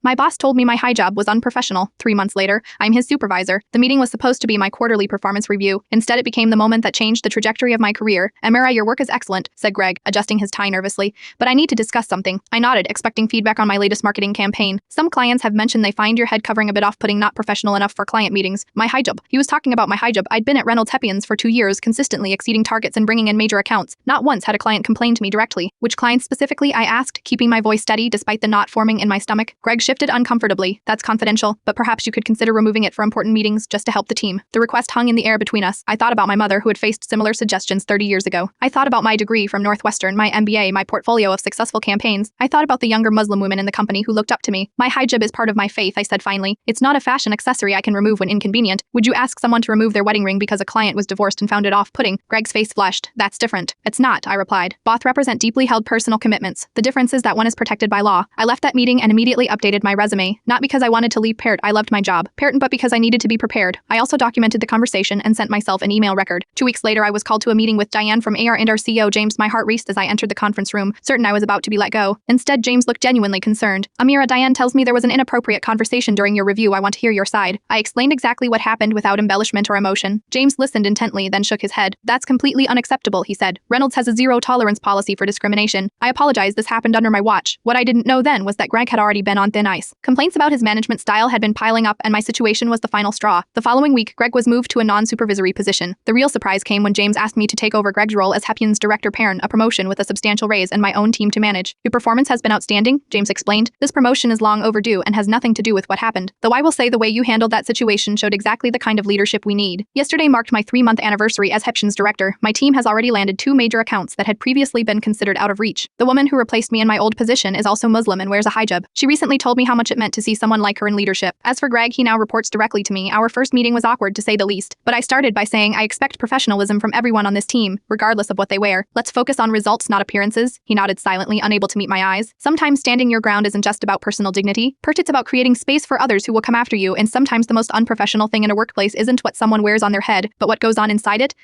My boss told me my hijab was unprofessional. 3 months later, I'm his supervisor. The meeting was supposed to be my quarterly performance review. Instead, it became the moment that changed the trajectory of my career. Amira, your work is excellent, said Greg, adjusting his tie nervously. But I need to discuss something. I nodded, expecting feedback on my latest marketing campaign. Some clients have mentioned they find your head covering a bit off-putting, not professional enough for client meetings. My hijab. He was talking about my hijab. I'd been at Reynolds Hepians for 2 years, consistently exceeding targets and bringing in major accounts. Not once had a client complained to me directly. Which clients specifically? I asked, keeping my voice steady despite the knot forming in my stomach. Greg shifted uncomfortably. That's confidential, but perhaps you could consider removing it for important meetings just to help the team. The request hung in the air between us. I thought about my mother, who had faced similar suggestions 30 years ago. I thought about my degree from Northwestern, my MBA, my portfolio of successful campaigns. I thought about the younger Muslim women in the company who looked up to me. My hijab is part of my faith, I said finally. It's not a fashion accessory I can remove when inconvenient. Would you ask someone to remove their wedding ring because a client was divorced and found it off-putting? Greg's face flushed. That's different. It's not, I replied. Both represent deeply held personal commitments. The difference is that one is protected by law. I left that meeting and immediately updated my resume, not because I wanted to leave Parrot, I loved my job, Parrot, but because I needed to be prepared. I also documented the conversation and sent myself an email record. 2 weeks later, I was called to a meeting with Diane from AR and our CEO James. My heart raced as I entered the conference room, certain I was about to be let go. Instead, James looked genuinely concerned. Amira, Diane tells me there was an inappropriate conversation during your review. I want to hear your side. I explained exactly what happened without embellishment or emotion. James listened intently, then shook his head. That's completely unacceptable, he said. Reynolds has a zero-tolerance policy for discrimination. I apologize, this happened under my watch. What I didn't know then was that Greg had already been on thin ice. Complaints about his management style had been piling up, and my situation was the final straw. The following week, Greg was moved to a non-supervisory position. The real surprise came when James asked me to take over Greg's role as Hepian's director parent, a promotion with a substantial raise and my own team to manage. Your performance has been outstanding, James explained. This promotion is long overdue and has nothing to do with what happened. Though I will say the way you handled that situation showed exactly the kind of leadership we need. Yesterday marked my 3-month anniversary as Hepian's director. My team has already landed 2 major accounts that had previously been considered out of reach. The woman who replaced me in my old position is also Muslim and wears a hijab. She recently told me how much it meant to see someone like her in leadership. As for Greg, he now reports directly to me. Our first meeting was awkward, to say the least. But I started by saying I expect professionalism from everyone on this team, regardless of what they wear. Let's focus on results, not appearances. He nodded silently, unable to meet my eyes. Sometimes standing your ground isn't just about personal dignity. It's about creating space for others who will come after you, and sometimes the most unprofessional thing in a workplace isn't what someone wears on their head, but what goes on inside it.